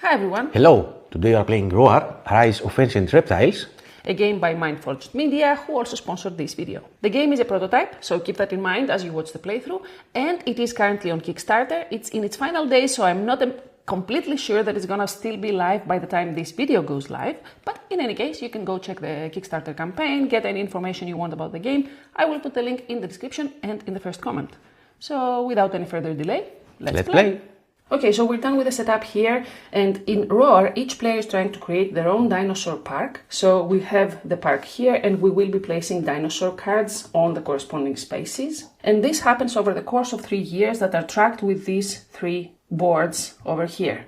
Hi everyone! Hello! Today we are playing RoAR, Rise of Ancient Reptiles, a game by Mindforged Media, who also sponsored this video. The game is a prototype, so keep that in mind as you watch the playthrough, and it is currently on Kickstarter. It's in its final days, so I'm not completely sure that it's gonna still be live by the time this video goes live, but in any case, you can go check the Kickstarter campaign, get any information you want about the game. I will put the link in the description and in the first comment. So without any further delay, let's play! Okay, so we're done with the setup here, and in RoAR, each player is trying to create their own dinosaur park. So we have the park here, and we will be placing dinosaur cards on the corresponding spaces. And this happens over the course of 3 years that are tracked with these 3 boards over here.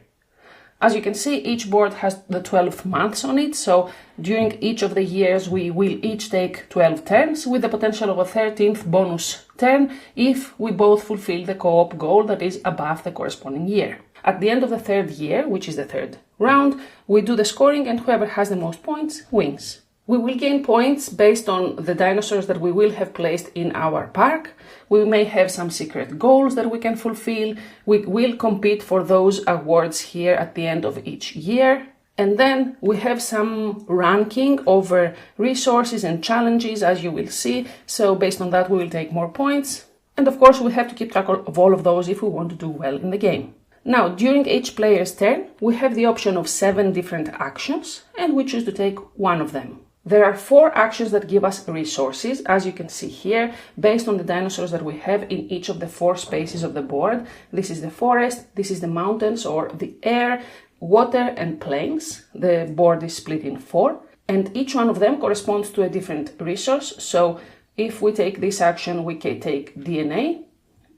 As you can see, each board has the 12 months on it, so during each of the years we will each take 12 turns with the potential of a 13th bonus turn if we both fulfill the co-op goal that is above the corresponding year. At the end of the 3rd year, which is the 3rd round, we do the scoring and whoever has the most points wins. We will gain points based on the dinosaurs that we will have placed in our park. We may have some secret goals that we can fulfill. We will compete for those awards here at the end of each year. And then we have some ranking over resources and challenges, as you will see. So based on that, we will take more points. And of course, we have to keep track of all of those if we want to do well in the game. Now, during each player's turn, we have the option of 7 different actions, and we choose to take one of them. There are 4 actions that give us resources, as you can see here, based on the dinosaurs that we have in each of the 4 spaces of the board. This is the forest, this is the mountains or the air, water and plains. The board is split in 4, and each one of them corresponds to a different resource. So if we take this action, we can take DNA.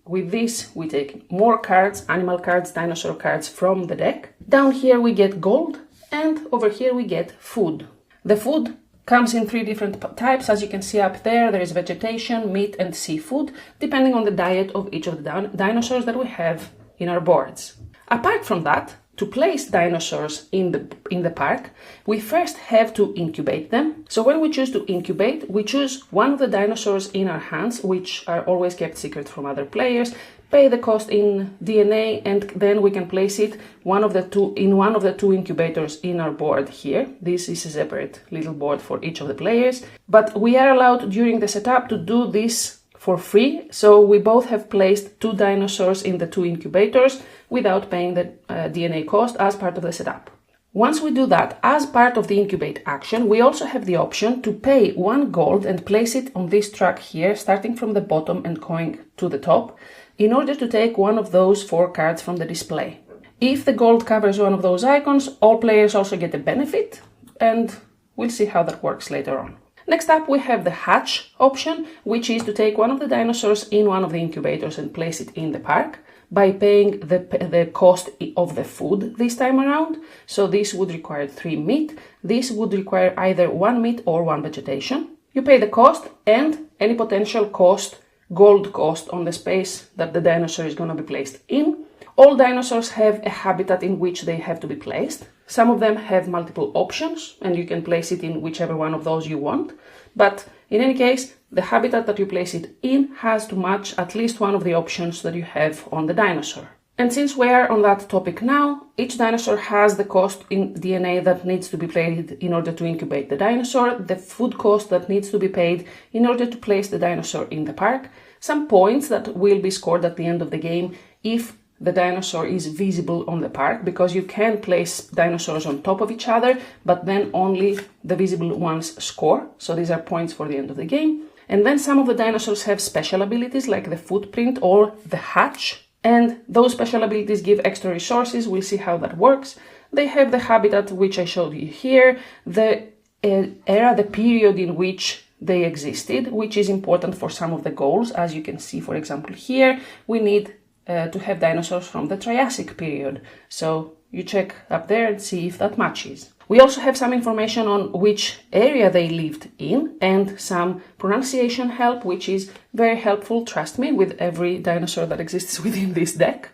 With this, we take more cards, animal cards, dinosaur cards from the deck. Down here we get gold, and over here we get food. The food comes in 3 different types. As you can see up there, there is vegetation, meat and seafood, depending on the diet of each of the dinosaurs that we have in our boards. Apart from that, to place dinosaurs in the park, we first have to incubate them. So when we choose to incubate, we choose one of the dinosaurs in our hands, which are always kept secret from other players, pay the cost in DNA, and then we can place it in one of the 2 incubators in our board here. This is a separate little board for each of the players, but we are allowed during the setup to do this for free. So we both have placed 2 dinosaurs in the 2 incubators without paying the DNA cost as part of the setup. Once we do that as part of the incubate action, we also have the option to pay 1 gold and place it on this track here, starting from the bottom and going to the top, in order to take one of those 4 cards from the display. If the gold covers one of those icons, all players also get a benefit, and we'll see how that works later on. Next up, we have the hatch option, which is to take one of the dinosaurs in one of the incubators and place it in the park by paying the cost of the food this time around. So this would require 3 meat. This would require either 1 meat or 1 vegetation. You pay the cost and any potential cost, gold cost on the space that the dinosaur is going to be placed in. All dinosaurs have a habitat in which they have to be placed. Some of them have multiple options and you can place it in whichever one of those you want. But in any case, the habitat that you place it in has to match at least one of the options that you have on the dinosaur. And since we are on that topic now, each dinosaur has the cost in DNA that needs to be paid in order to incubate the dinosaur, the food cost that needs to be paid in order to place the dinosaur in the park, some points that will be scored at the end of the game if the dinosaur is visible on the park, because you can place dinosaurs on top of each other, but then only the visible ones score. So these are points for the end of the game. And then some of the dinosaurs have special abilities like the footprint or the hatch. And those special abilities give extra resources. We'll see how that works. They have the habitat, which I showed you here, the era, the period in which they existed, which is important for some of the goals. As you can see, for example, here, we need to have dinosaurs from the Triassic period. So you check up there and see if that matches. We also have some information on which area they lived in and some pronunciation help, which is very helpful, trust me, with every dinosaur that exists within this deck.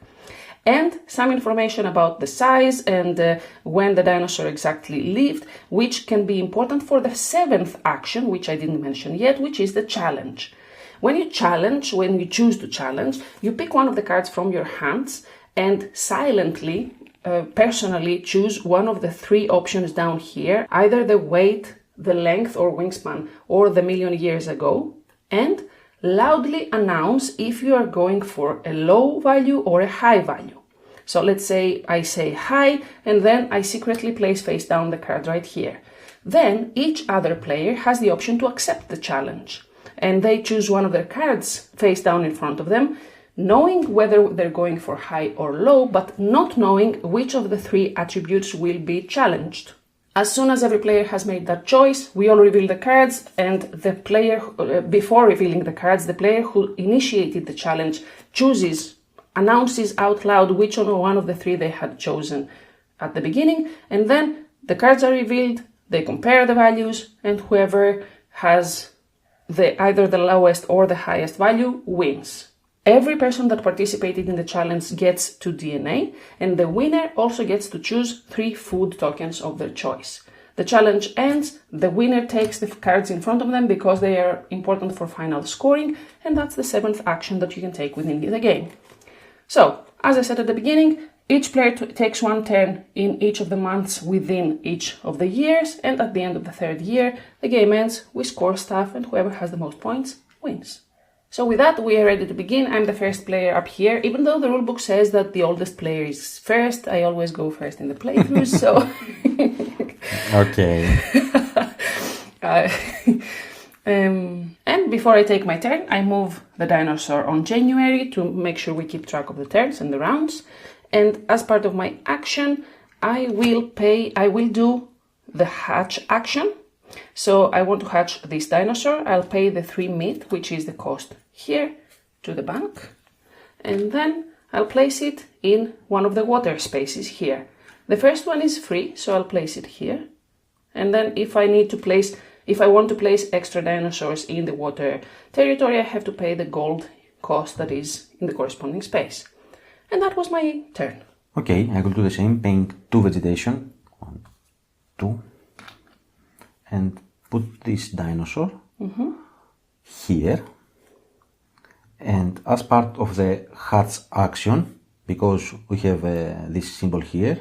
And some information about the size and when the dinosaur exactly lived, which can be important for the 7th action, which I didn't mention yet, which is the challenge. When you choose to challenge, you pick one of the cards from your hands and silently personally choose one of the three options down here, either the weight, the length or wingspan, or the million years ago, and loudly announce if you are going for a low value or a high value. So let's say I say high, and then I secretly place face down the card right here. Then each other player has the option to accept the challenge, and they choose one of their cards face down in front of them, knowing whether they're going for high or low, but not knowing which of the three attributes will be challenged. As soon as every player has made that choice, we all reveal the cards, and the player, before revealing the cards, the player who initiated the challenge announces out loud which one of the three they had chosen at the beginning, and then the cards are revealed, they compare the values, and whoever has either the lowest or the highest value wins. Every person that participated in the challenge gets 2 DNA, and the winner also gets to choose 3 food tokens of their choice. The challenge ends, the winner takes the cards in front of them because they are important for final scoring, and that's the 7th action that you can take within the game. So, as I said at the beginning, each player takes 1 turn in each of the months within each of the years, and at the end of the 3rd year, the game ends, we score stuff, and whoever has the most points wins. So with that, we are ready to begin. I'm the first player up here. Even though the rulebook says that the oldest player is first, I always go first in the playthroughs, so... Okay. And before I take my turn, I move the dinosaur on January to make sure we keep track of the turns and the rounds. And as part of my action, I will do the hatch action. So I want to hatch this dinosaur. I'll pay the 3 meat, which is the cost here, to the bank. And then I'll place it in one of the water spaces here. The first one is free, so I'll place it here. And then if I want to place extra dinosaurs in the water territory, I have to pay the gold cost that is in the corresponding space. And that was my turn. Okay, I will do the same, paying 2 vegetation. 1, 2. And put this dinosaur here. And as part of the hatch action, because we have this symbol here,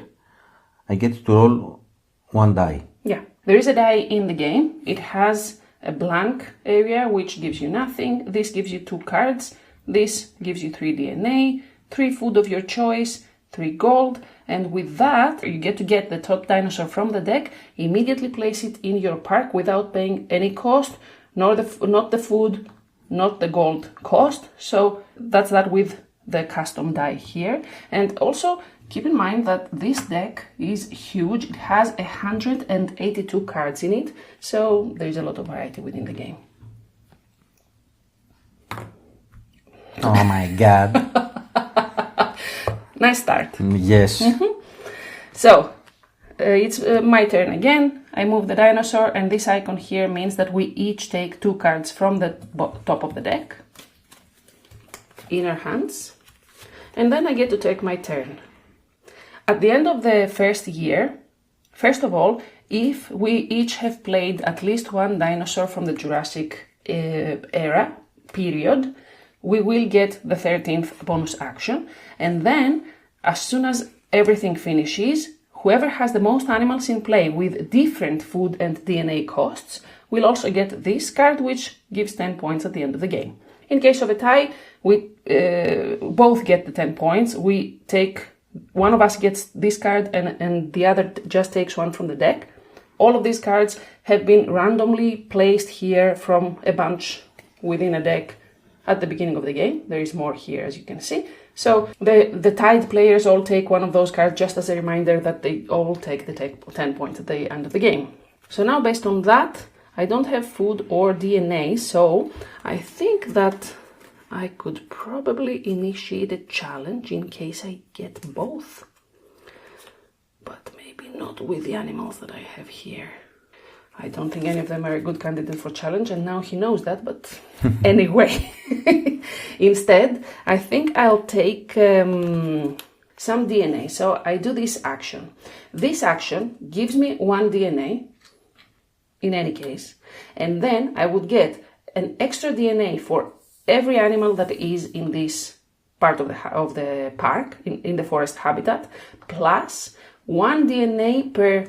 I get to roll 1 die. Yeah, there is a die in the game. It has a blank area, which gives you nothing. This gives you 2 cards. This gives you 3 DNA, 3 food of your choice, 3 gold, and with that you get to get the top dinosaur from the deck, immediately place it in your park without paying any cost, not the food, not the gold cost. So that's that with the custom die here. And also keep in mind that this deck is huge. It has 182 cards in it, so there's a lot of variety within the game. Oh my god. Nice start. Yes. So, it's my turn again. I move the dinosaur, and this icon here means that we each take 2 cards from the top of the deck in our hands. And then I get to take my turn. At the end of the first year, first of all, if we each have played at least 1 dinosaur from the Jurassic era period, we will get the 13th bonus action. And then, as soon as everything finishes, whoever has the most animals in play with different food and DNA costs will also get this card, which gives 10 points at the end of the game. In case of a tie, we both get the 10 points. One of us gets this card and the other just takes 1 from the deck. All of these cards have been randomly placed here from a bunch within a deck at the beginning of the game. There is more here, as you can see. So the tied players all take 1 of those cards, just as a reminder that they all take the 10 points at the end of the game. So now, based on that, I don't have food or DNA, so I think that I could probably initiate a challenge in case I get both. But maybe not with the animals that I have here. I don't think any of them are a good candidate for challenge, and now he knows that, but anyway. Instead, I think I'll take some DNA. So I do this action. This action gives me 1 DNA, in any case, and then I would get an extra DNA for every animal that is in this part of the park in the forest habitat, plus 1 DNA per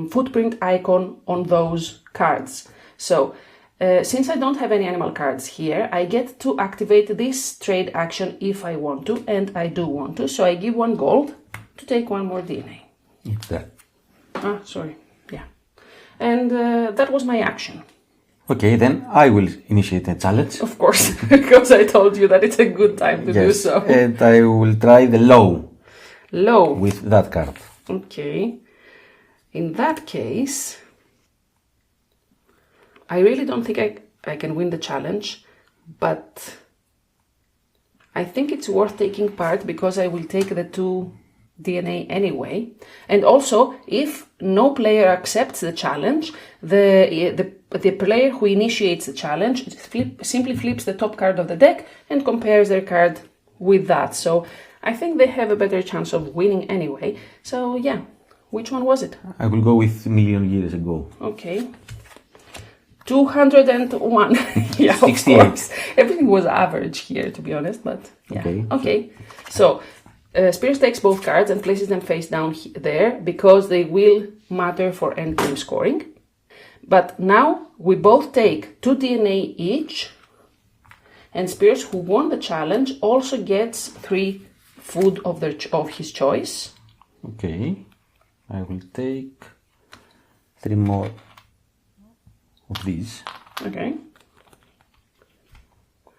footprint icon on those cards. So since I don't have any animal cards here, I get to activate this trade action if I want to, and I do want to. So I give 1 gold to take 1 more DNA. It's there. Ah, sorry. Yeah. And that was my action. Okay, then I will initiate a challenge. Of course, because I told you that it's a good time to do so. And I will try the low. Low. With that card. Okay. In that case, I really don't think I can win the challenge, but I think it's worth taking part because I will take the 2 DNA anyway. And also, if no player accepts the challenge, the player who initiates the challenge simply flips the top card of the deck and compares their card with that. So I think they have a better chance of winning anyway. So yeah, which one was it? I will go with a million years ago. Okay. 201. Yeah, 68. of course. Everything was average here, to be honest, but yeah. Okay. So Spyros takes both cards and places them face down there because they will matter for endgame scoring. But now we both take 2 DNA each, and Spyros, who won the challenge, also gets 3 food of his choice. Okay, I will take 3 more of these. Okay.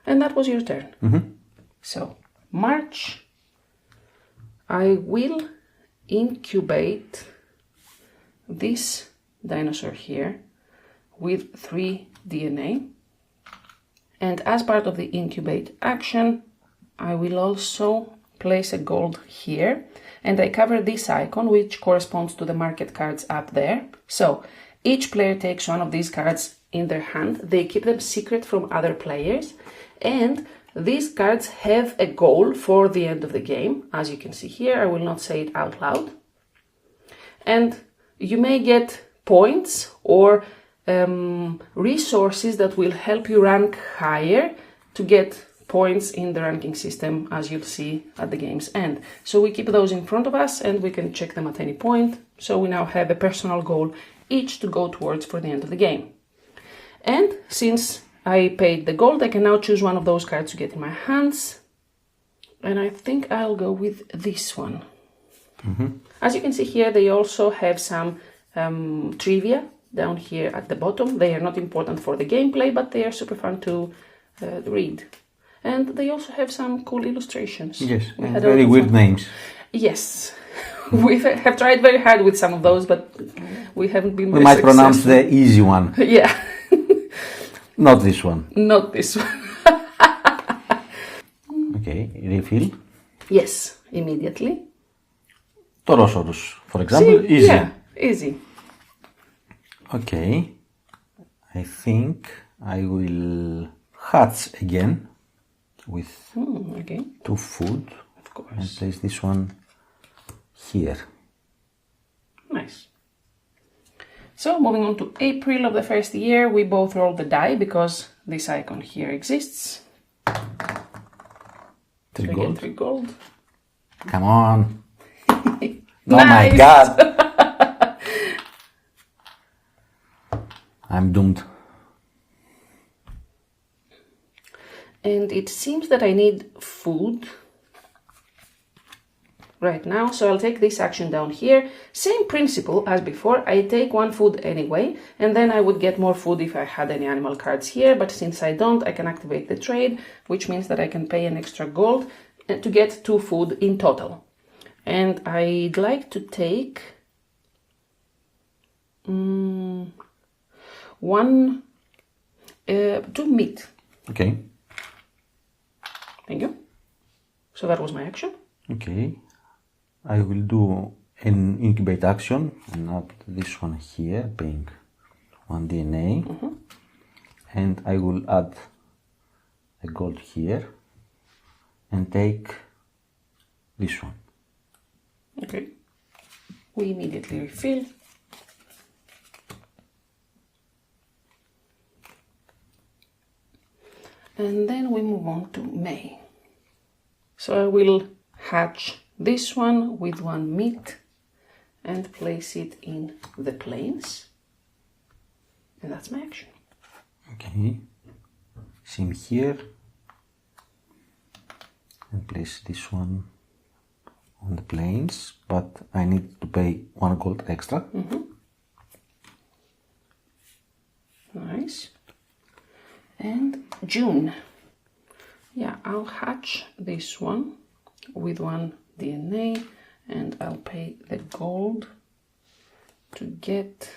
And that was your turn. Mm-hmm. So, March, I will incubate this dinosaur here with 3 DNA. And as part of the incubate action, I will also place a gold here. And I cover this icon, which corresponds to the market cards up there. So each player takes one of these cards in their hand. They keep them secret from other players. And these cards have a goal for the end of the game. As you can see here, I will not say it out loud. And you may get points or resources that will help you rank higher to get points in the ranking system, as you'll see at the game's end. So we keep those in front of us and we can check them at any point. So we now have a personal goal each to go towards for the end of the game. And since I paid the gold, I can now choose one of those cards to get in my hands. And I think I'll go with this one. Mm-hmm. As you can see here, they also have some trivia down here at the bottom. They are not important for the gameplay, but they are super fun to read. And they also have some cool illustrations. Yes, and very weird names. Yes. We have tried very hard with some of those, but we haven't been very successful. We might pronounce the easy one. Yeah. Not this one. Not this one. Okay, refill. Yes, immediately. Torosaurus, for example, easy. Yeah, easy. Okay, I think I will hatch again with 2 food. Of course. And place this one here. Nice. So moving on to April of the first year, we both roll the die because this icon here exists. 3 so gold. 3 gold. Come on. Oh Nice. my god. I'm doomed. And it seems that I need food right now, so I'll take this action down here. Same principle as before, I take 1 food anyway, and then I would get more food if I had any animal cards here, but since I don't, I can activate the trade, which means that I can pay an extra gold to get 2 food in total. And I'd like to take 2 meat. Okay. Thank you. So that was my action. Okay. I will do an incubate action and add this one here, paying 1 DNA. Mm-hmm. And I will add a gold here and take this one. Okay. We immediately refill. And then we move on to May. So I will hatch this one with one meat and place it in the planes. And that's my action. Okay. Same here. And place this one on the planes, but I need to pay 1 gold extra. Nice. And June. Yeah, I'll hatch this one with 1 DNA and I'll pay the gold to get...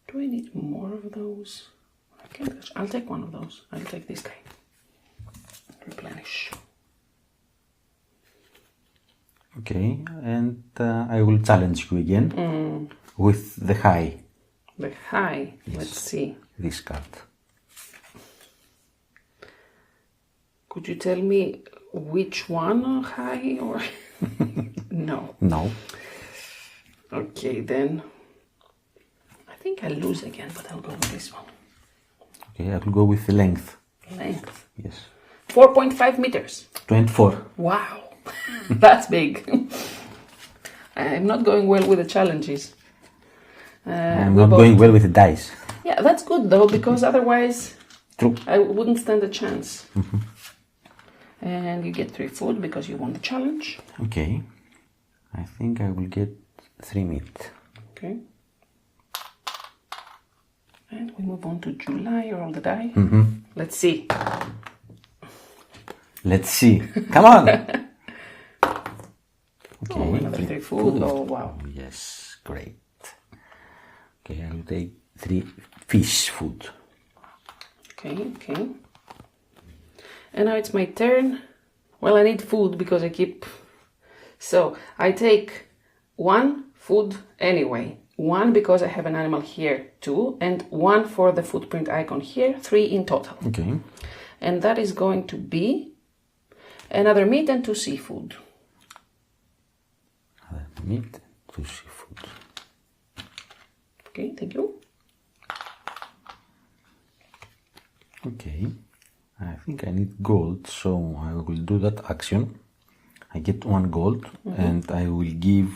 Do I need more of those? Okay, I'll take 1 of those. I'll take this guy. Replenish. Okay, and I will challenge you again with the high. The high, Yes. let's see. This card. Could you tell me which one high or... No. No. Okay, then. I think I'll lose again, but I'll go with this one. Okay, I will go with the length. Length. Yes. 4.5 meters. 24. Wow. That's big. I'm not going well with the challenges. I'm not going well with the dice. Yeah, that's good though, because otherwise True. I wouldn't stand a chance. And you get 3 food because you won the challenge. Okay. I think I will get 3 meat. Okay. And we move on to July. Roll the die. Let's see. Let's see. Come on. Okay. Oh, another 3 food. Oh, wow. Yes, great. Okay, I will take 3 fish food. Okay, okay. And now it's my turn. Well, I need food because I keep... So, I take 1 food anyway. 1 because I have an animal here, 2. And 1 for the footprint icon here, 3 in total. Okay. And that is going to be another meat and 2 seafood. Meat, 2 seafood. Okay, thank you. Okay. I think I need gold, so I will do that action. I get 1 gold, and I will give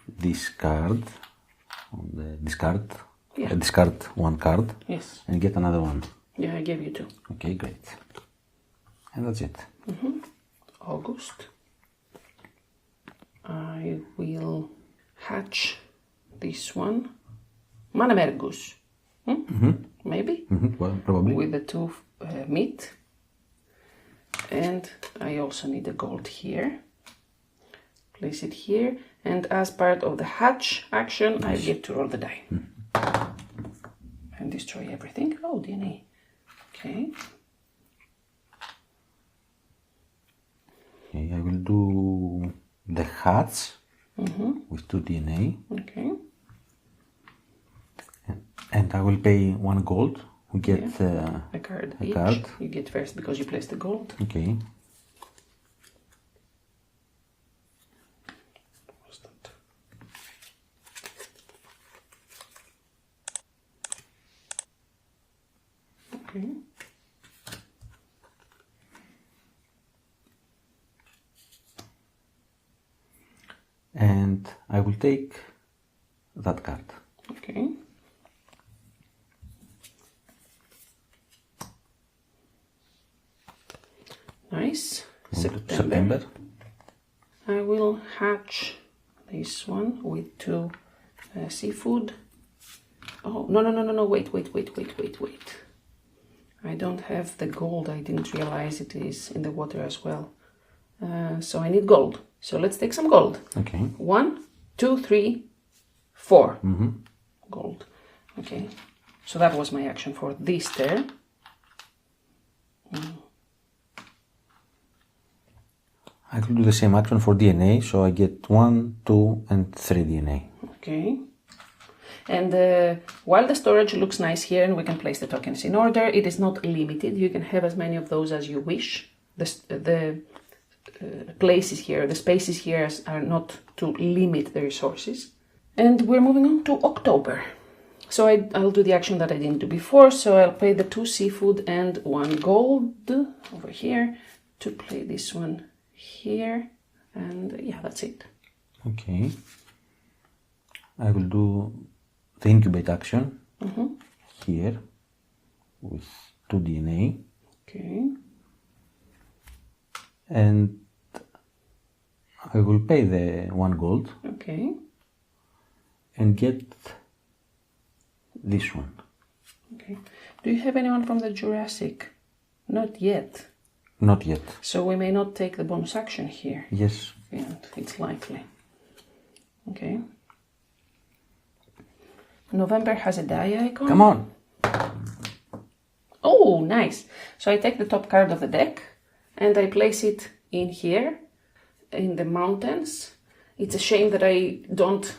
this card on the discard. Yeah. Discard 1 card. Yes. And get another one. Yeah, I gave you 2. Okay, great. And that's it. August. I will hatch this one. Manamergus. Maybe? Well, probably. With the 2 meat. And I also need a gold here. Place it here. And as part of the hatch action, I get to roll the die. And destroy everything. Oh, DNA. Okay. Okay, I will do the hats with 2 DNA. Okay. And I will pay 1 gold. We get A card a each. card. You get first because you placed the gold. Okay. What's that? Okay. And I will take that card. Okay. Nice. September. I will hatch this one with 2 seafood. Oh, no, wait. I don't have the gold. I didn't realize it is in the water as well. So I need gold. So let's take some gold. Okay. 1, 2, 3, 4. Gold. Okay. So that was my action for this turn. I will do the same action for DNA, so I get 1, 2, and 3 DNA. Okay. And while the storage looks nice here and we can place the tokens in order, it is not limited. You can have as many of those as you wish. The places here, the spaces here are not to limit the resources. And we're moving on to October. So I'll do the action that I didn't do before. So I'll pay the 2 seafood and 1 gold over here to play this one here, and yeah, that's it. Okay. I will do the incubate action here with 2 DNA. Okay. And I will pay the 1 gold. Okay. And get this one. Okay. Do you have anyone from the Jurassic? Not yet. Not yet. So we may not take the bonus action here. Yes. Yeah, it's likely. Okay. November has a die icon. Come on. Oh, nice. So I take the top card of the deck and I place it in here, in the mountains. It's a shame that I don't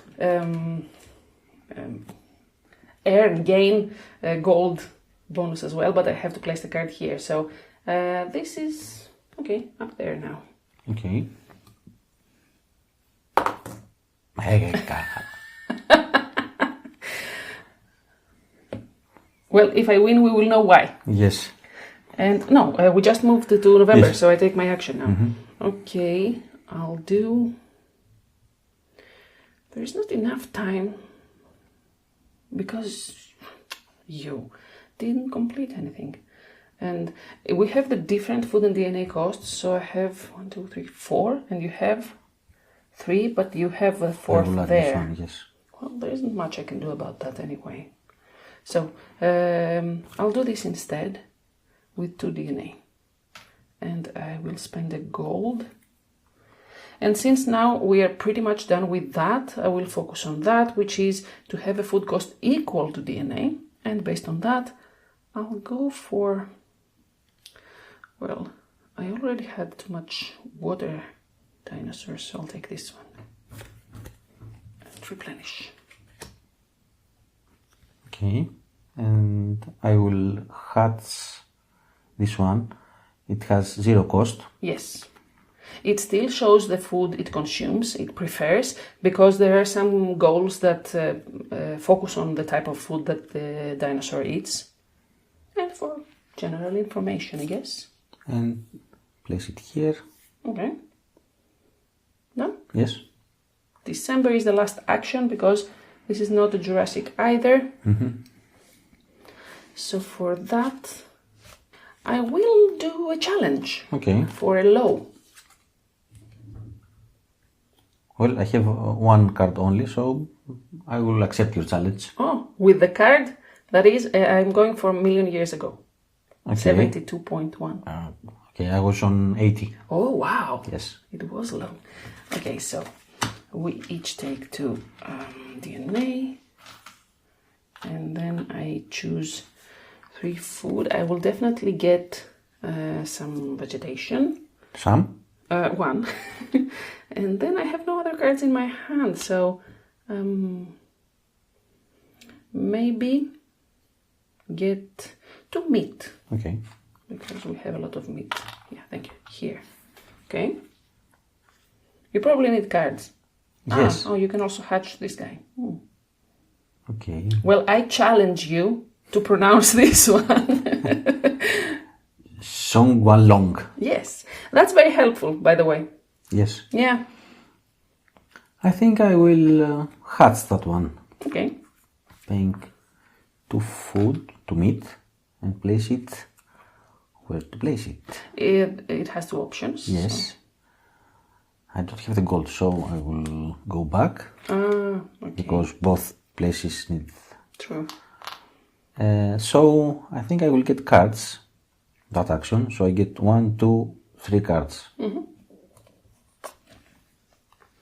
gain gold bonus as well, but I have to place the card here. So this is, okay, up there now. Okay. Well, if I win, we will know why. Yes. And no, we just moved to November, Yes. so I take my action now. Okay, I'll do... There's not enough time because you didn't complete anything. And we have the different food and DNA costs, so I have 1, 2, 3, 4, and you have 3, but you have a 4th I will add there. this one, yes. Well, there isn't much I can do about that anyway. So I'll do this instead with 2 DNA. And I will spend a gold. And since now we are pretty much done with that, I will focus on that, which is to have a food cost equal to DNA. And based on that, I'll go for... Well, I already had too much water dinosaurs, so I'll take this one. And replenish. Okay. And I will hatch this one. It has 0 cost. Yes. It still shows the food it consumes, it prefers, because there are some goals that focus on the type of food that the dinosaur eats. And for general information, I guess. And place it here. Okay. Done? Yes. December is the last action because this is not a Jurassic either. So for that, I will do a challenge. Okay. For a low. Well, I have 1 card only, so I will accept your challenge. Oh, with the card, that is, I'm going for a million years ago. Okay. 72.1. Okay, I was on 80. Oh, wow. Yes. It was low. Okay, so we each take 2 DNA. And then I choose 3 food. I will definitely get some vegetation. Some? 1. And then I have no other cards in my hand, so maybe get 2 meat. Okay. Because we have a lot of meat. Yeah, thank you. Here. Okay. You probably need cards. Yes. Oh, you can also hatch this guy. Okay. Well, I challenge you to pronounce this one. Songwalong. Yes. That's very helpful, by the way. Yes. Yeah. I think I will hatch that one. Okay. Paying 2 food, 2 meat, and place it where to place it. It has 2 options. Yes. So. I don't have the gold, so I will go back. Okay. Because both places need. True. So I think I will get cards. That action. So I get 1, 2, 3 cards.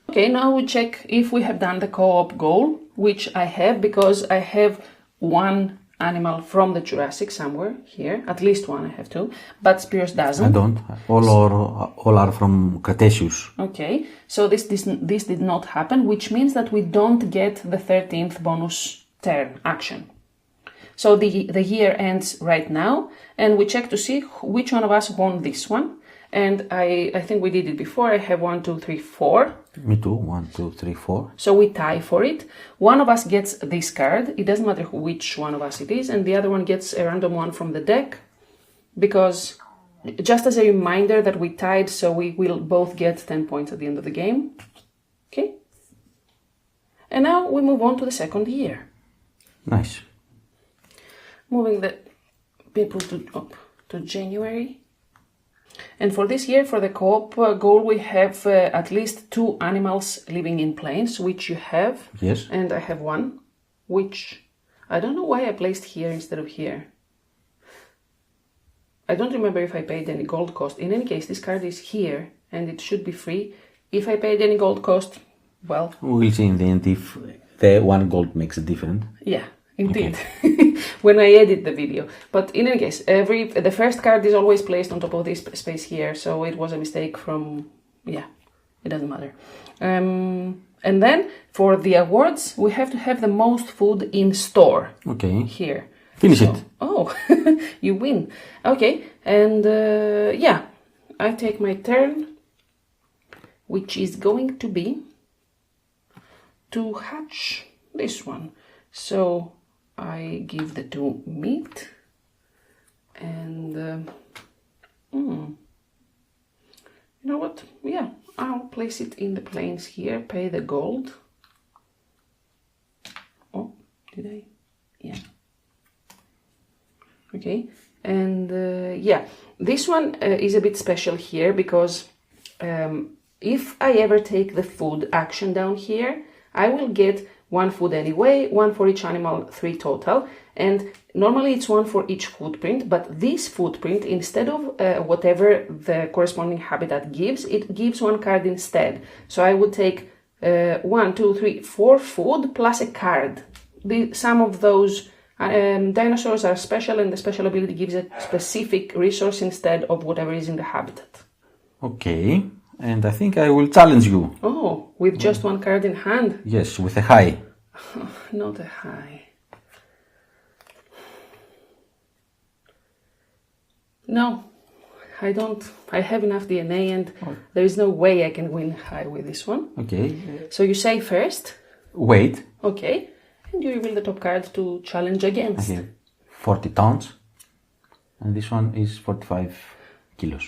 Okay, now we check if we have done the co-op goal, which I have because I have 1 animal from the Jurassic somewhere here. At least 1 I have 2, but Spyros doesn't. I don't. All are from Cretaceous. Okay, so this did not happen, which means that we don't get the 13th bonus turn action. So the year ends right now, and we check to see which one of us won this one. And I think we did it before. I have 1, 2, 3, 4. Me too. 1, 2, 3, 4. So we tie for it. One of us gets this card. It doesn't matter which one of us it is. And the other one gets a random one from the deck. Because Just as a reminder that we tied, so we will both get 10 points at the end of the game. Okay? And now we move on to the second year. Nice. Moving the people to January. And for this year, for the co-op goal, we have at least 2 animals living in planes, which you have. Yes. And I have one, which I don't know why I placed here instead of here. I don't remember if I paid any gold cost. In any case, this card is here and it should be free. If I paid any gold cost, well... We'll see in the end if the 1 gold makes a difference. Yeah, indeed. Okay. When I edit the video. But in any case, the first card is always placed on top of this space here. So it was a mistake from... Yeah, it doesn't matter. And then for the awards, we have to have the most food in store. Okay. Here. Finish it. Oh, you win. Okay, and yeah, I take my turn, which is going to be to hatch this one. So I give the 2 meat and you know what? Yeah, I'll place it in the planes here, pay the gold. Oh, did I? Yeah. Okay, and yeah, this one is a bit special here because if I ever take the food action down here, I will get 1 food anyway, 1 for each animal, 3 total, and normally it's 1 for each footprint, but this footprint, instead of whatever the corresponding habitat gives, it gives 1 card instead. So I would take 1, 2, 3, 4 food plus a card. Some of those dinosaurs are special, and the special ability gives a specific resource instead of whatever is in the habitat. Okay, and I think I will challenge you. Oh, with just 1 card in hand? Yes, with a high. Not a high. No, I don't. I have enough DNA and there is no way I can win high with this one. Okay. So you say first? Wait. Okay. And you reveal the top card to challenge against. Okay. 40 tons. And this one is 45 kilos.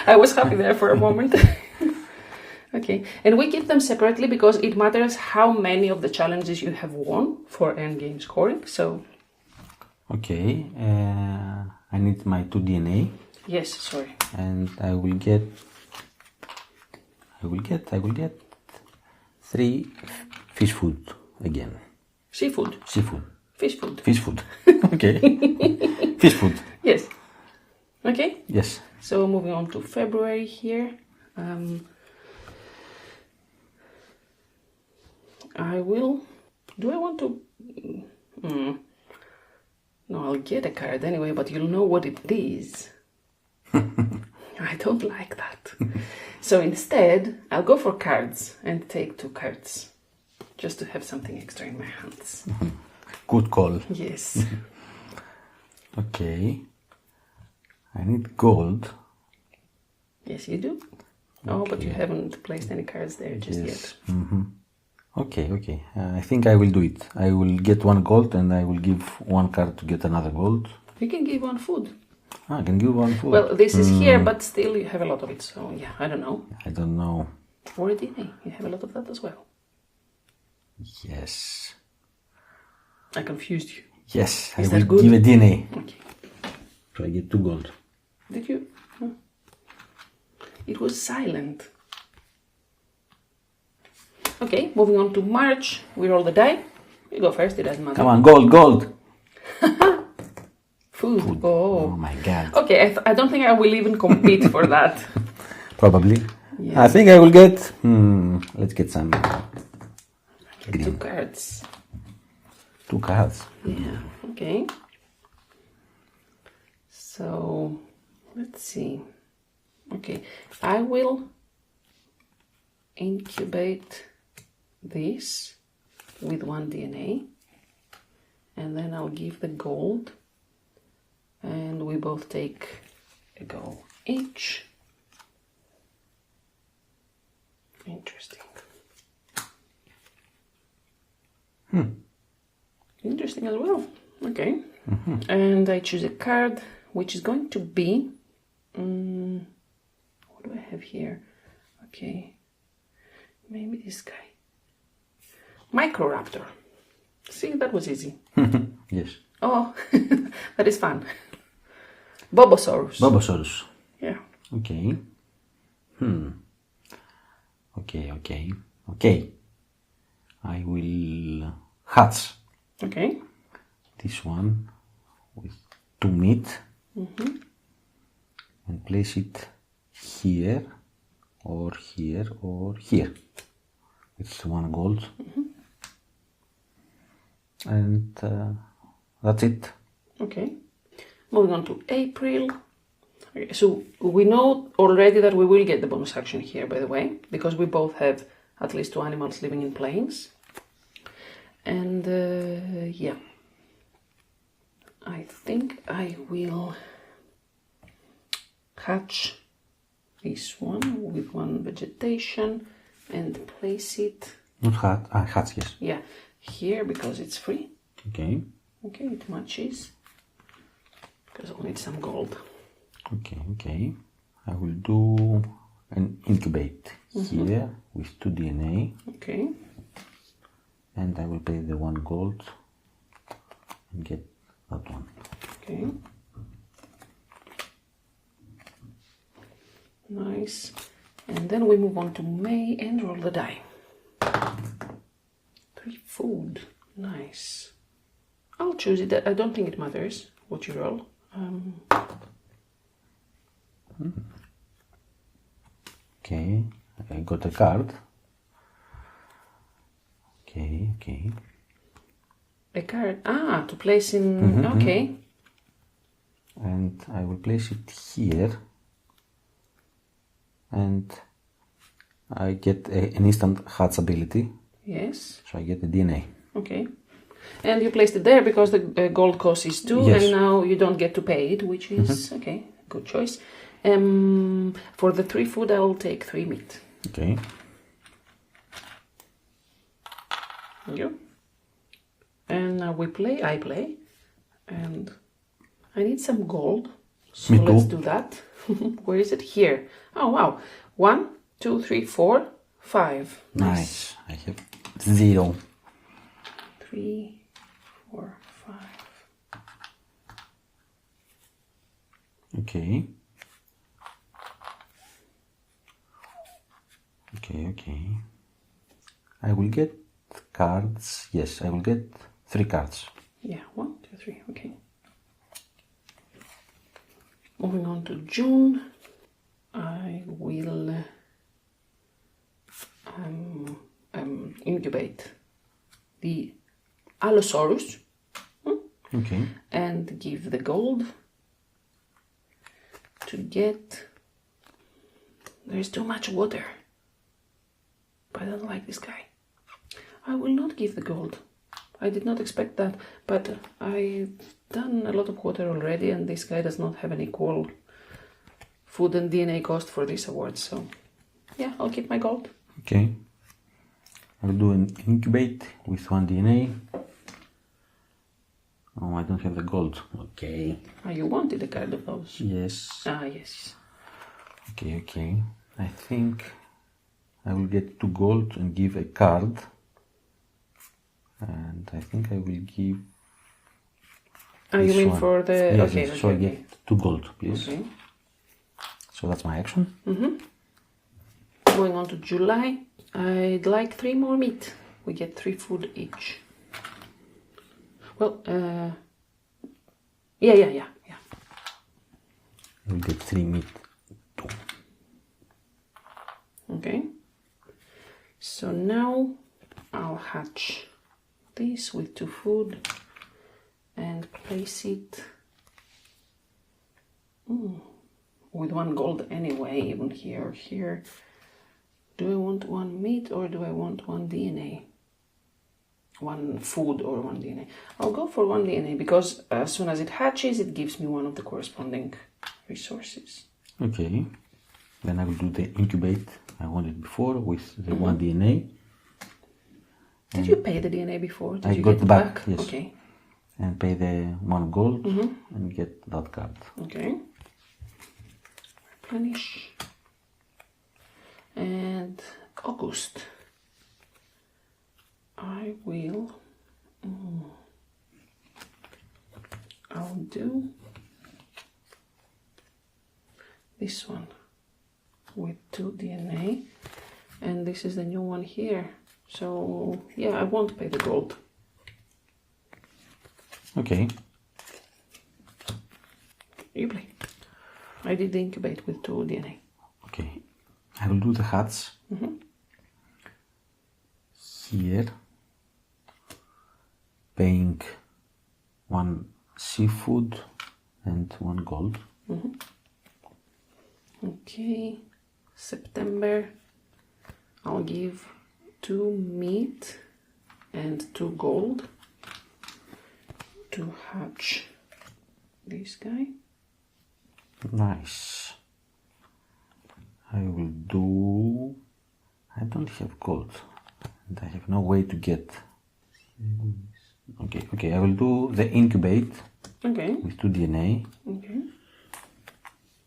I was happy there for a moment. Okay. And we keep them separately because it matters how many of the challenges you have won for endgame scoring. So. Okay. I need my 2 DNA. Yes, sorry. And I will get 3 fish food again. Seafood. Seafood. Fish food. Fish food. Okay. Fish food. Yes. Okay. Yes. So moving on to February here. I will... Do I want to... No, I'll get a card anyway, but you'll know what it is. I don't like that. So instead, I'll go for cards and take 2 cards. Just to have something extra in my hands. Good call. Yes. Okay. I need gold. Yes, you do. Oh, but you haven't placed any cards there just yet. Mm-hmm. Okay. I think I will do it. I will get 1 gold and I will give 1 card to get another gold. You can give 1 food. I can give 1 food. Well, this is here, but still you have a lot of it. So, yeah, I don't know. I don't know. Or a DNA. You have a lot of that as well. Yes. I confused you. Yes, Is I will that good? give a DNA. Okay. So I get 2 gold. Did you? It was silent. Okay, moving on to March. We roll the die. You go first, it doesn't matter. Come on, gold. Food. Oh my god. Okay, I don't think I will even compete for that. Probably. Yeah. I think I will get... let's get some... Green. 2 cards. 2 cards. Yeah, okay. So, let's see. Okay, I will incubate this with 1 DNA. And then I'll give the gold. And we both take a go each. Interesting. Interesting as well. Okay. And I choose a card which is going to be, what do I have here? Okay, maybe this guy. Microraptor. See, that was easy. Yes. Oh, that is fun. Bobosaurus. Bobosaurus. Yeah. Okay. Okay. I will hatch Okay. this one with 2 meat and place it here or here or here. It's 1 gold. And that's it. Okay. Moving on to April. Okay, so we know already that we will get the bonus action here, by the way, because we both have at least 2 animals living in plains. And yeah, I think I will hatch this one with 1 vegetation and place it. Not hatch, yes. Yeah, here because it's free. Okay. Okay, it matches. Because I'll need some gold. Okay. I will do an incubate here with 2 DNA. Okay. And I will pay the 1 gold and get that one. Okay. Nice. And then we move on to May and roll the die. 3 food. Nice. I'll choose it. I don't think it matters what you roll. Okay. I got a card. Okay. A card. To place in. Okay. And I will place it here. And I get an instant hatch ability. Yes. So I get the DNA. Okay. And you placed it there because the gold cost is 2, Yes. and now you don't get to pay it, which is okay. Good choice. For the 3 food, I will take 3 meat. Okay. Thank you. And now I play, and I need some gold. So Me too. let's do that. Where is it? Here. Oh wow. 1, 2, 3, 4, 5. Nice. I have 0. 3, 4, 5. Okay. I will get cards. Yes, I will get 3 cards. Yeah, 1, 2, 3. Okay. Moving on to June, I will incubate the Allosaurus Okay. and give the gold to get. There's too much water, but I don't like this guy. I will not give the gold. I did not expect that, but I've done a lot of water already, and this guy does not have an equal food and DNA cost for this award, so yeah, I'll keep my gold. Okay. I will do an incubate with 1 DNA. Oh, I don't have the gold. Okay. You wanted a card of those? Yes. Yes. Okay. I think I will get 2 gold and give a card. And I think I will give. You mean one. for the. Yes, okay, yes. okay, So I okay. get 2 gold, please. Okay. So that's my action. Going on to July, I'd like 3 more meat. We get 3 food each. Well, yeah. I will get 3 meat too. Okay. So now I'll hatch this with 2 food and place it with 1 gold anyway, even here or here. Do I want 1 meat or do I want 1 DNA? 1 food or 1 DNA? I'll go for 1 DNA because as soon as it hatches, it gives me one of the corresponding resources. Okay. Then I will do the incubate I wanted before with the 1 DNA. Did you pay the DNA before? Did I you got get the back, yes. Okay. and pay the 1 gold and get that card. Okay. Replenish. And August. I will. I'll do this one with 2 DNA, and this is the new one here. So yeah, I won't pay the gold. Okay. You play. I did the incubate with 2 DNA. Okay. I will do the hats here, paying 1 seafood and 1 gold. Okay, September, I'll give 2 meat and 2 gold to hatch this guy. Nice. I will do... I don't have gold and I have no way to get... Okay, I will do the incubate with 2 DNA. Okay.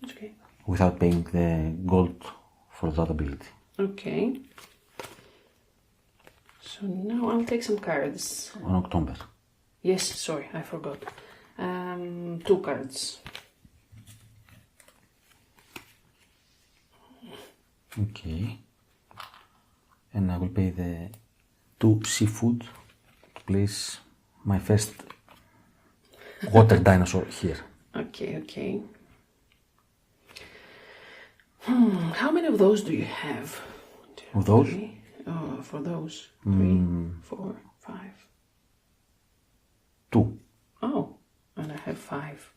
That's okay. Without paying the gold for that ability. Okay. So now I'll take some cards. On October. Yes, sorry, I forgot. 2 cards. Okay. And I will pay the 2 seafood to place my first water dinosaur here. Okay. How many of those do you have? Of those? Oh, for those. 3, 4, 5. 2. Oh, and I have 5.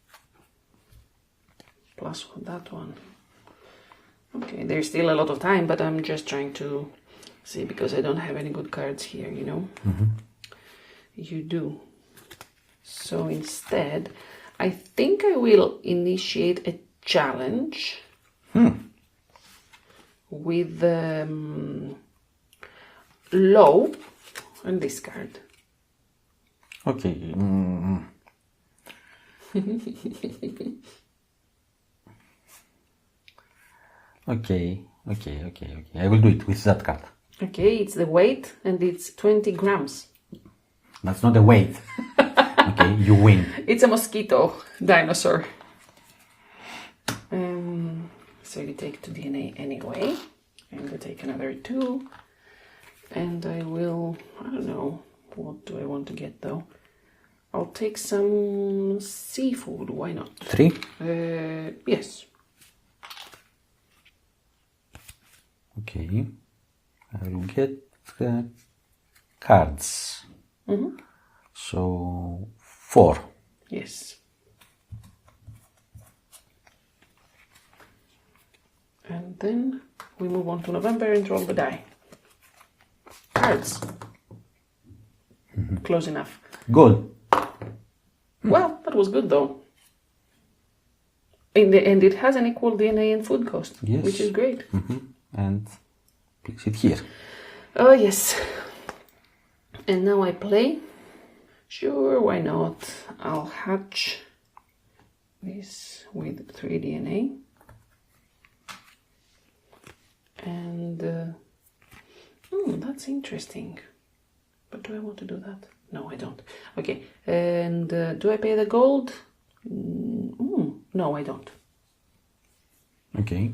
Plus that one. Okay, there's still a lot of time, but I'm just trying to see because I don't have any good cards here, you know? You do. So instead, I think I will initiate a challenge with low and this card. Okay. Okay. I will do it with that card. Okay, it's the weight and it's 20 grams. That's not a weight. Okay, you win. It's a mosquito dinosaur. So you take 2 DNA anyway, and I take another 2, and I will, I don't know, what do I want to get though? I'll take some seafood, why not? 3? Yes. Okay, I will get cards. So 4. Yes. And then we move on to November and roll the die. Cards. Close enough. Gold. Well, that was good though. In the end, it has an equal DNA and food cost, Yes. which is great. And place it here. Oh, yes. And now I play. Sure, why not? I'll hatch this with 3 DNA. And that's interesting. But do I want to do that? No, I don't. Okay. And do I pay the gold? No, I don't. Okay.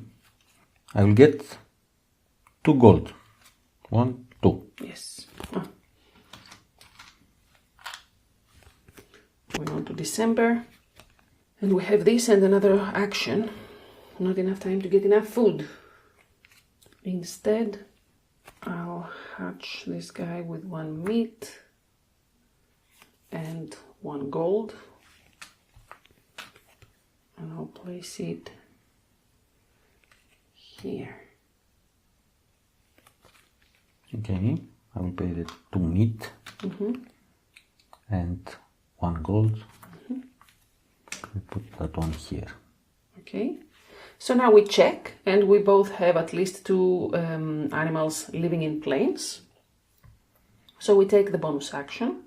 I will get 2 gold. 1, 2. Yes. Going on to December. And we have this and another action. Not enough time to get enough food. Instead, I'll hatch this guy with 1 meat and 1 gold. And I'll place it here. Okay. I will pay the 2 meat and 1 gold. And put that one here. Okay. So now we check, and we both have at least 2 animals living in plains. So we take the bonus action.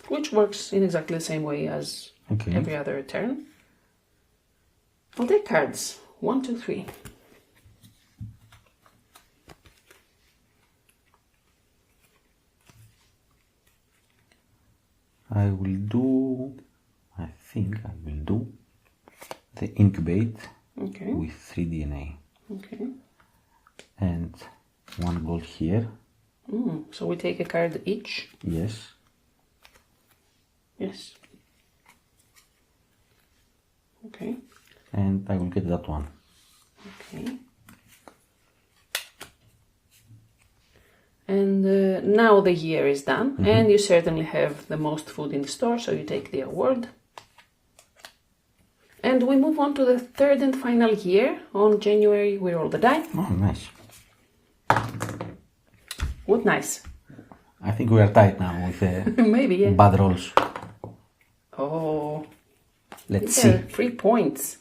which works in exactly the same way as every other turn. I'll take cards. 1, 2, 3. I think I will do the incubate with 3 DNA. Okay. And 1 gold here. So we take a card each? Yes. Yes. Okay. And I will get that one. Okay. And now the year is done, and you certainly have the most food in the store, so you take the award. And we move on to the third and final year. On January, we roll the die. Oh, nice. What nice. I think we are tight now with the Maybe, yeah. bad rolls. Oh. Let's see. 3 points.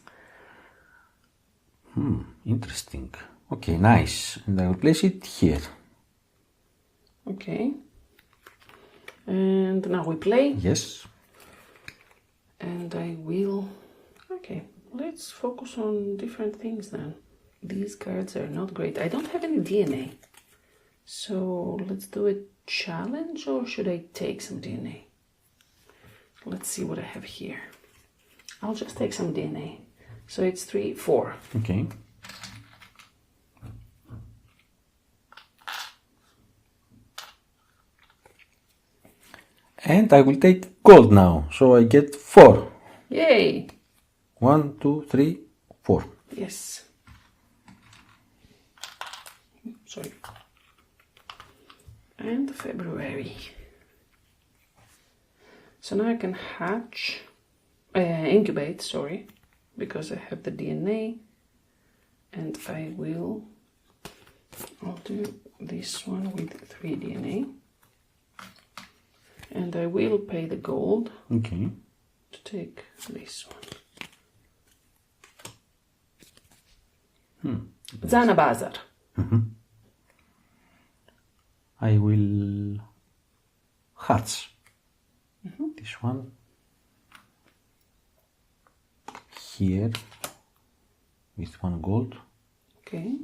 Interesting. Okay, nice. And I will place it here. Okay. And now we play. Yes. And I will... Okay, let's focus on different things then. These cards are not great. I don't have any DNA. So let's do a challenge, or should I take some DNA? Let's see what I have here. I'll just take some DNA. So it's 3, 4. Okay. And I will take gold now, so I get 4. Yay! 1, 2, 3, 4. Yes. Sorry. And February. So now I can hatch, incubate, sorry, because I have the DNA, and I'll do this one with 3 DNA. And I will pay the gold Okay. to take this one. Zana Bazar. I will hatch this one here with 1 gold. Okay.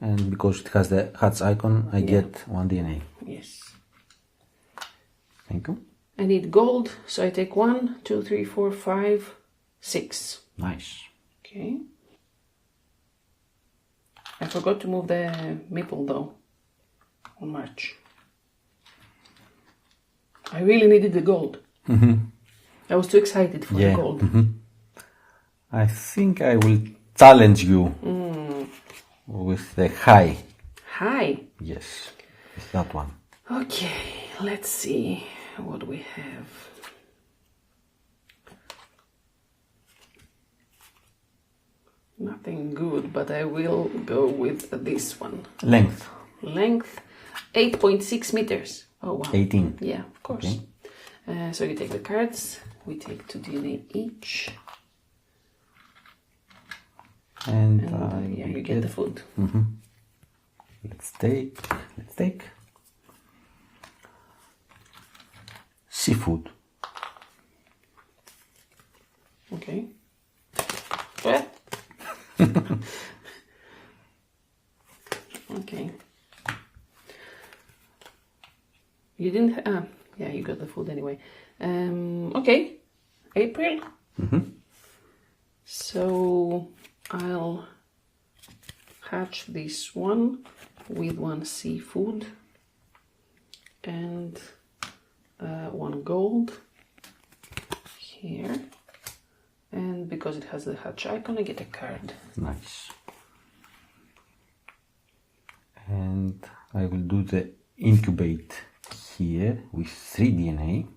And because it has the hatch icon, I get 1 DNA. Yes. Thank you. I need gold, so I take 1, 2, 3, 4, 5, 6. Nice. Okay. I forgot to move the meeple though on March. I really needed the gold. I was too excited for the gold. I think I will challenge you with the high. High. Yes, with that one. Okay, let's see what we have. Nothing good, but I will go with this one. Length. Length 8.6 meters. Oh wow. 18. Yeah, of course. Okay. So you take the cards, we take 2 DNA each. And yeah, you get the food. Let's take seafood. Okay. Well. Okay. You didn't. Yeah, you got the food anyway. Okay. April. So I'll hatch this one with 1 seafood and 1 gold here. And because it has the hatch icon, I get a card. Nice. And I will do the incubate here with 3 DNA.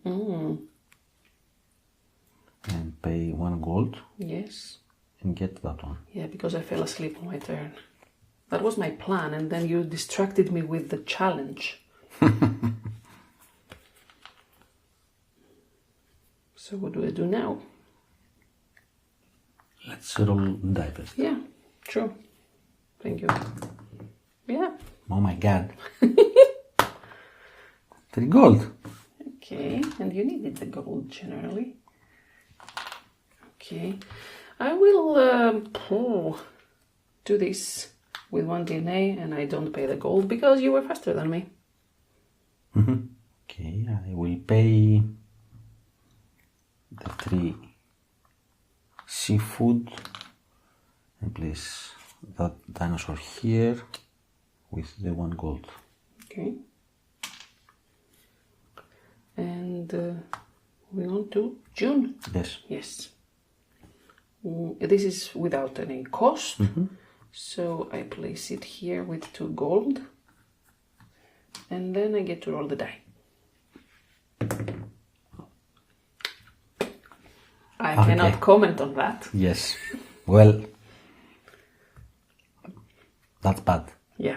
And pay 1 gold. Yes. And get that one. Yeah, because I fell asleep on my turn. That was my plan, and then you distracted me with the challenge. So what do I do now? Let's roll diapers. Yeah, true. Thank you. Yeah. Oh my god. 3 gold. Okay, and you needed the gold generally. Okay, I will do this with 1 DNA and I don't pay the gold because you were faster than me. Okay, I will pay the 3 seafood and place that dinosaur here with the 1 gold. Okay. And we want to June. Yes. Yes. This is without any cost. So I place it here with 2 gold. And then I get to roll the die. I cannot comment on that. Yes. Well, that's bad. Yeah.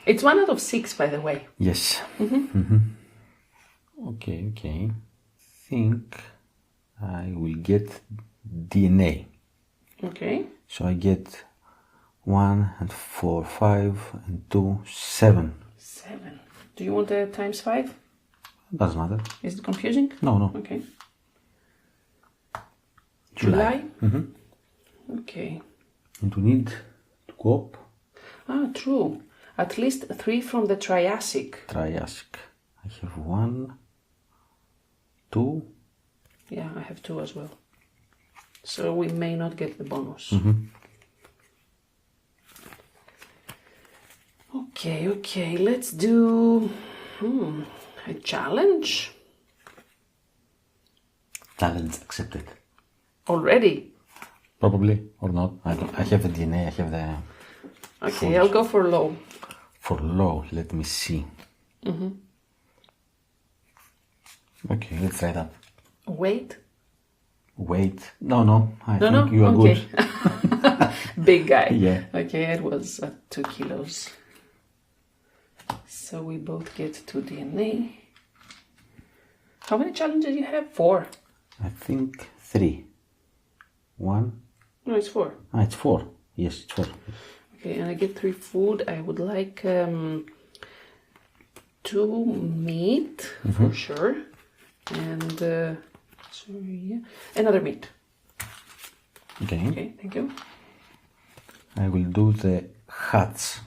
It's 1 out of 6, by the way. Yes. Okay. Think I will get DNA. Okay. So I get 1 and 4, 5 and 2, 7. 7. Do you want a times 5? Doesn't matter. Is it confusing? No. Okay. July. Okay. And we need to go up. Ah, true. At least 3 from the Triassic. Triassic. I have 1, 2. Yeah, I have 2 as well. So we may not get the bonus. Okay. Let's do a challenge. Challenge accepted. Already? Probably or not. I have the DNA. I have the. Okay, I'll go for low. For low, let me see. Okay, let's try that. Wait. No. I think you are okay. good. Big guy. Yeah. Okay, it was 2 kilos. So we both get 2 DNA. How many challenges you have? 4. I think 3. 1. No, it's 4. It's 4. Yes, it's 4. Okay, and I get 3 food. I would like 2 meat for sure, and another meat. Okay, thank you. I will do the hats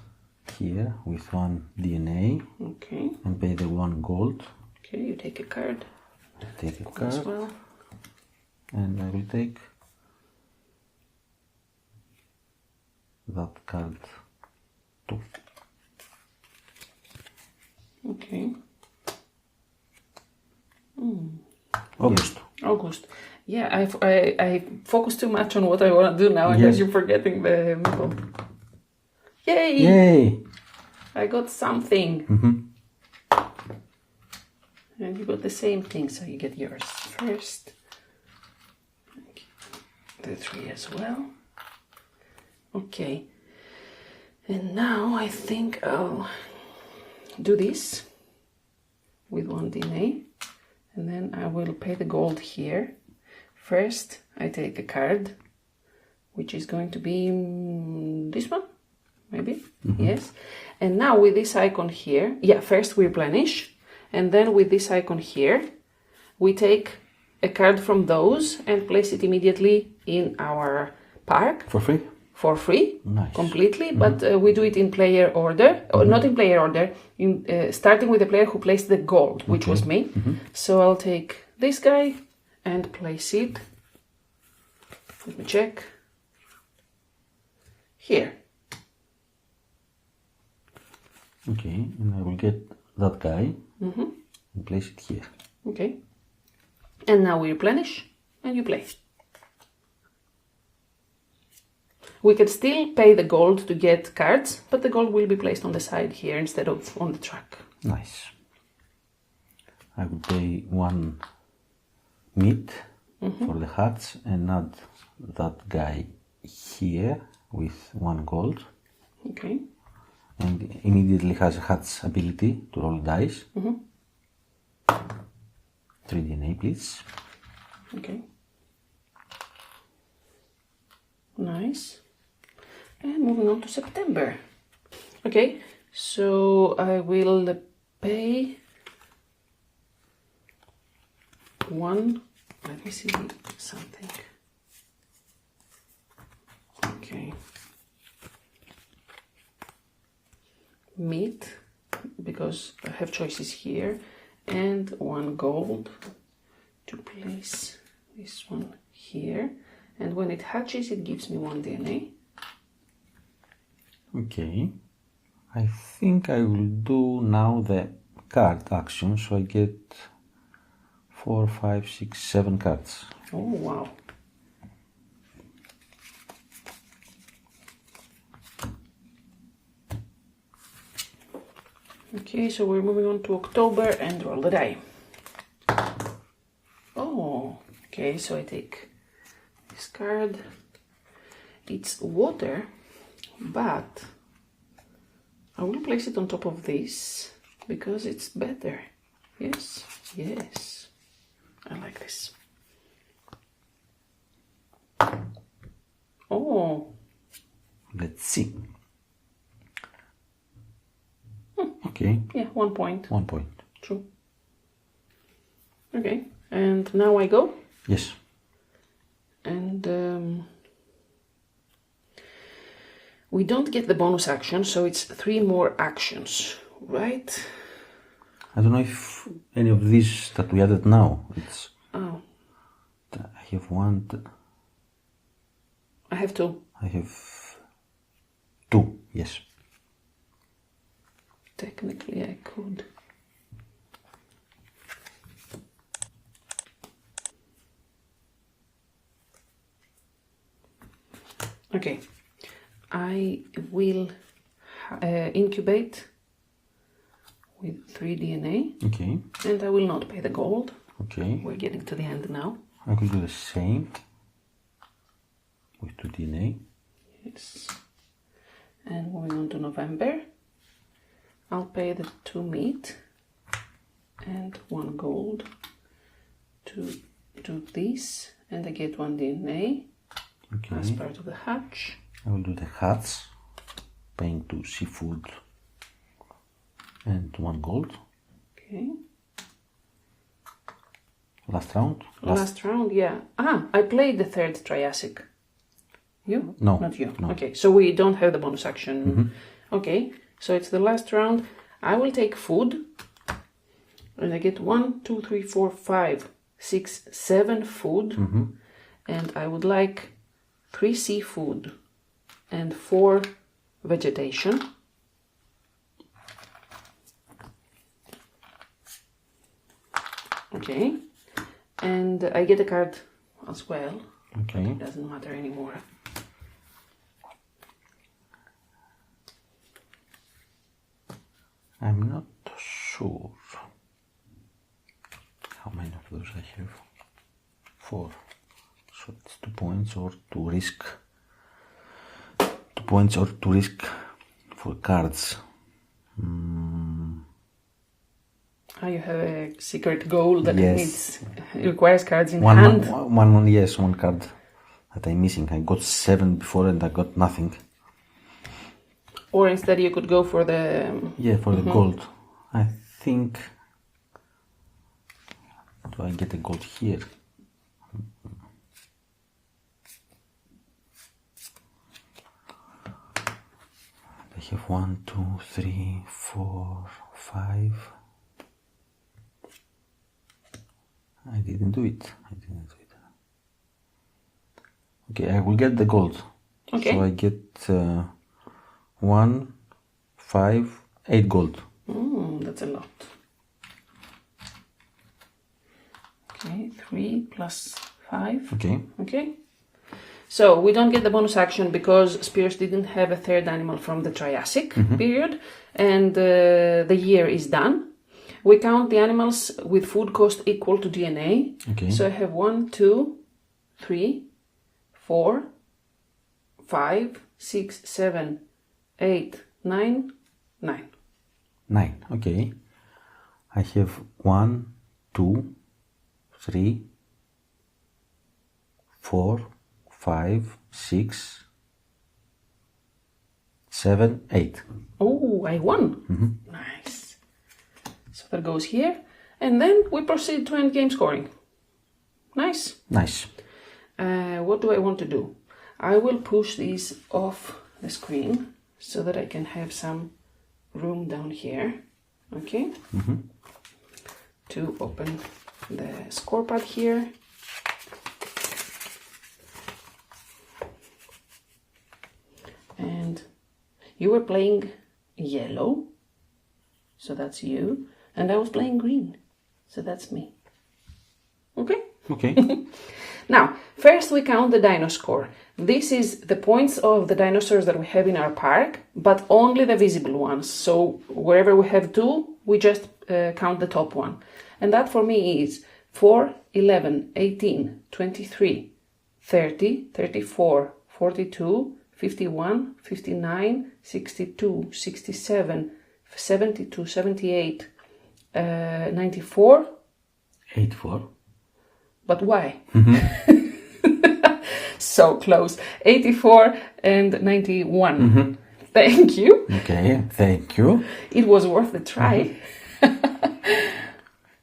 here with 1 DNA. Okay. And pay the 1 gold. Okay, you take a card. I take a card. As well. And I will take that card too. Okay. August. Yeah. August. Yeah, I focus too much on what I want to do now. I guess you're forgetting the middle. Yay! I got something. And you got the same thing, so you get yours first. The 3 as well. Okay. And now I think I'll do this with 1 DNA. And then I will pay the gold here. First, I take a card, which is going to be this one, maybe? Yes. And now with this icon here, first we replenish. And then with this icon here, we take a card from those and place it immediately in our park. For free? For free, nice. Completely, but we do it in player order, or not in player order, starting with the player who placed the gold, which was me. So I'll take this guy and place it, let me check, here. Okay, and I will get that guy and place it here. Okay, and now we replenish and you play. We can still pay the gold to get cards, but the gold will be placed on the side here instead of on the track. Nice. I will pay 1 meat for the hats and add that guy here with 1 gold. Okay. And immediately has a hats ability to roll dice. 3 DNA, please. Okay. Nice. And moving on to September. Okay, so I will pay one, let me see something. Okay. Meat, because I have choices here, and one gold to place this one here. And when it hatches, it gives me one DNA. Okay. I think I will do now the card action, so I get 4, 5, 6, 7 cards. Oh, wow. Okay, so we're moving on to October and roll the die. Oh, okay, so I take this card. It's water, but I will place it on top of this because it's better. Yes, yes. I like this. Oh. Let's see. Okay. Yeah, 1 point. 1 point. True. Okay, and now I go. Yes. And we don't get the bonus action, so it's 3 more actions, right? I don't know if any of these that we added now, it's... Oh. I have 1... I have 2. I have 2, yes. Technically I could. Okay, I will incubate with 3 DNA. Okay. And I will not pay the gold. Okay. We're getting to the end now. I will do the same with 2 DNA. Yes. And moving on to November, I'll pay the 2 meat and 1 gold to do this, and I get 1 DNA as part of the hatch. I will do the hats, paying 2 seafood and 1 gold. Okay. Last round? Last round, yeah. Ah, I played the 3rd Triassic. You? No. Not you. No. Okay, so we don't have the bonus action. Okay, so it's the last round. I will take food. And I get 1, 2, 3, 4, 5, 6, 7 food. And I would like 3 seafood and 4 vegetation. Okay. And I get a card as well. Okay. It doesn't matter anymore. I'm not sure how many of those I have. 4. So it's 2 points or to risk. 2 points or to risk for cards. You have a secret goal that Yes. it requires cards in hand. Yes, 1 card that I'm missing. I got 7 before and I got nothing. Or instead you could go for the... Yeah, for the gold. I think... Do I get a gold here? I have 1, 2, 3, 4, 5. I didn't do it. Okay, I will get the gold. Okay. So I get 1, 5, 8 gold. That's a lot. Okay, 3 plus 5. Okay. Okay. So we don't get the bonus action because Spyros didn't have a 3rd animal from the Triassic period, and the year is done. We count the animals with food cost equal to DNA. Okay. So I have 1, 2, 3, 4, 5, 6, 7, 8, 9, 9. 9. Okay. I have 1, 2, 3, 4, 5, 6, 7, 8. Oh, I won. Nice. So that goes here. And then we proceed to end game scoring. Nice. Nice. What do I want to do? I will push these off the screen so that I can have some room down here. Okay. To open the scorepad here. And you were playing yellow, so that's you, and I was playing green, so that's me. Okay? Okay. Now, first we count the dino score. This is the points of the dinosaurs that we have in our park, but only the visible ones. So wherever we have 2, we just count the top one. And that for me is 4, 11, 18, 23, 30, 34, 42, 51, 59, 62, 67, 72, 78, 94. 84. But why? So close. 84 and 91. Thank you. Okay, thank you. It was worth the try.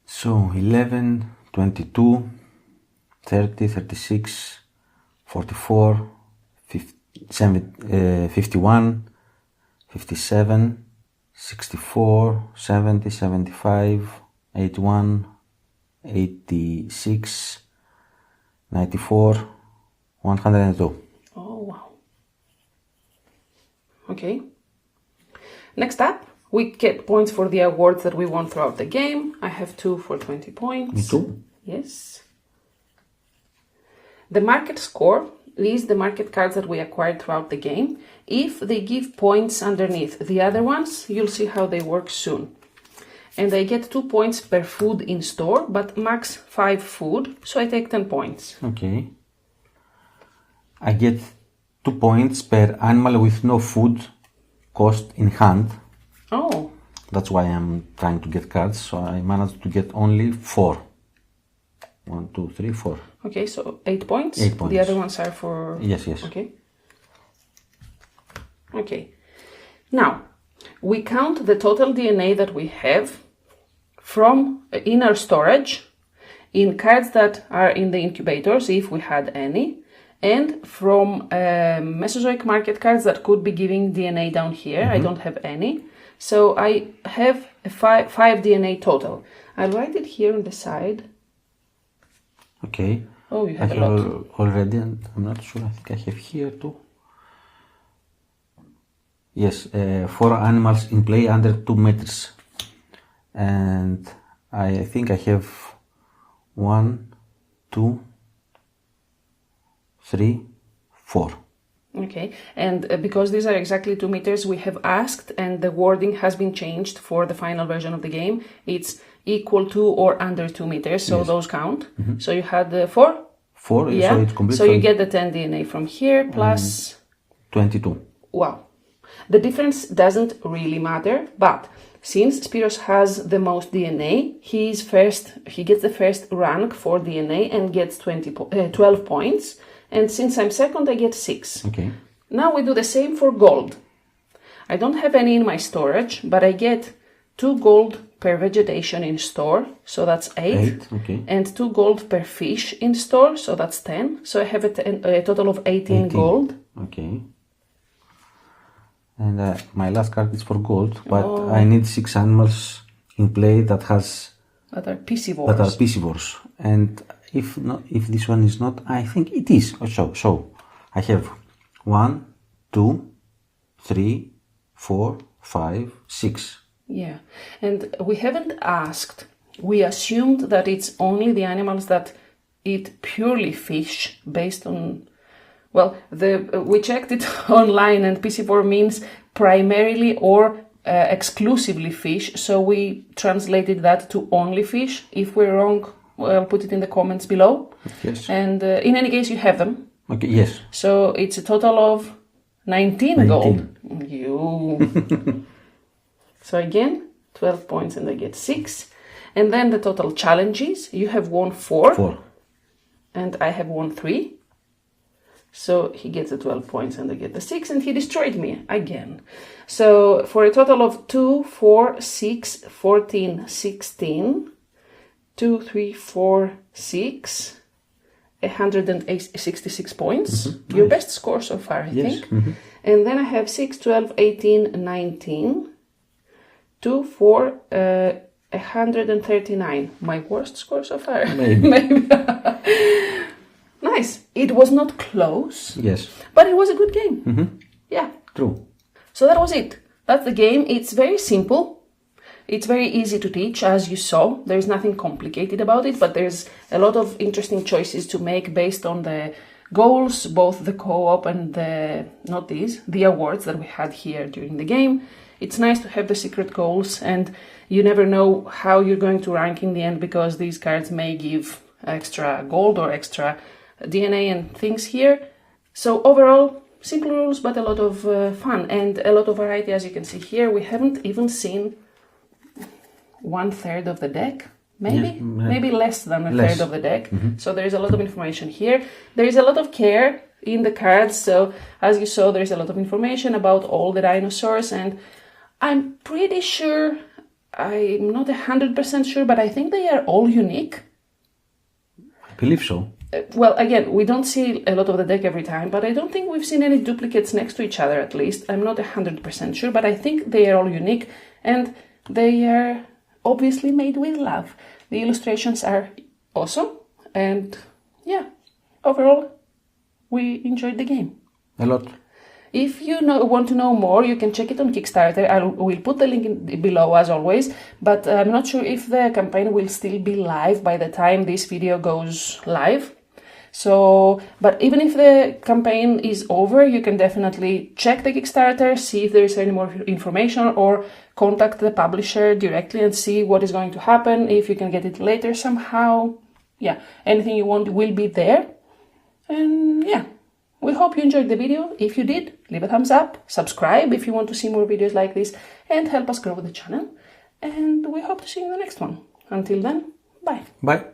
So 11, 22, 30, 36, 44, 51, 57, 64, 70, 75, 81, 86, 94, 102. Oh, wow. Okay. Next up, we get points for the awards that we won throughout the game. I have 2 for 20 points. Me too. Yes. The market score is the market cards that we acquired throughout the game. If they give points underneath the other ones, you'll see how they work soon. And I get 2 points per food in store, but max 5 food, so I take 10 points. Okay. I get 2 points per animal with no food cost in hand. Oh. That's why I'm trying to get cards, so I managed to get only 4. 1, 2, 3, 4. Okay, so 8 points. 8 points. The other ones are for... Yes, yes. Okay. Okay. Now, we count the total DNA that we have from in our storage, in cards that are in the incubators, if we had any, and from Mesozoic market cards that could be giving DNA down here. I don't have any. So I have a 5 DNA total. I'll write it here on the side. Okay. Oh, you have I a have lot. already, and I'm not sure. I think I have here too. Yes, 4 animals in play under 2 meters. And I think I have 1, 2, 3, 4. Okay, and because these are exactly 2 meters, we have asked, and the wording has been changed for the final version of the game. It's equal to or under 2 meters, so Yes. those count. So you had 4? 4, Yeah, so it's complete. so you get the 10 DNA from here plus... 22. Wow. The difference doesn't really matter, but since Spyros has the most DNA, he gets the first rank for DNA and gets 12 points. And since I'm second, I get 6. Okay. Now we do the same for gold. I don't have any in my storage, but I get 2 gold per vegetation in store, so that's 8. Okay. And 2 gold per fish in store, so that's 10. So I have a total of 18 gold. Okay. And my last card is for gold, but I need 6 animals in play that are piscivores. And if this one is not, I think it is. So I have 1, 2, 3, 4, 5, 6. Yeah, and we haven't asked. We assumed that it's only the animals that eat purely fish based on... Well, we checked it online, and piscivore means primarily or exclusively fish, so we translated that to only fish. If we're wrong, I'll put it in the comments below. Yes. And in any case, you have them. Okay, yes. So it's a total of 19 gold. You. So again, 12 points and I get 6. And then the total challenges, you have won 4. 4. And I have won 3. So he gets the 12 points and I get the 6, and he destroyed me again. So for a total of 2, 4, 6, 14, 16, 2, 3, 4, 6, 166 points. Your best score so far, I think. And then I have 6, 12, 18, 19, 2, 4, 139. My worst score so far. Maybe. Nice. It was not close. Yes. But it was a good game. Yeah. True. So that was it. That's the game. It's very simple. It's very easy to teach, as you saw. There's nothing complicated about it, but there's a lot of interesting choices to make based on the goals, both the co-op and the awards that we had here during the game. It's nice to have the secret goals, and you never know how you're going to rank in the end, because these cards may give extra gold or extra DNA and things here. So overall, simple rules, but a lot of fun and a lot of variety. As you can see here, we haven't even seen 1/3 of the deck, maybe less than a third of the deck. So there is a lot of information here. There is a lot of care in the cards. So as you saw, there is a lot of information about all the dinosaurs, and I'm pretty sure, I'm not 100% sure, but I think they are all unique. I believe so. Well, again, we don't see a lot of the deck every time, but I don't think we've seen any duplicates next to each other, at least. I'm not 100% sure, but I think they are all unique, and they are obviously made with love. The illustrations are awesome, and yeah, overall, we enjoyed the game. A lot. If you want to know more, you can check it on Kickstarter. We'll put the link below, as always, but I'm not sure if the campaign will still be live by the time this video goes live. So, but even if the campaign is over, you can definitely check the Kickstarter, see if there is any more information, or contact the publisher directly and see what is going to happen, if you can get it later somehow. Yeah, anything you want will be there. And yeah, we hope you enjoyed the video. If you did, leave a thumbs up, subscribe if you want to see more videos like this, and help us grow the channel. And we hope to see you in the next one. Until then, bye. Bye.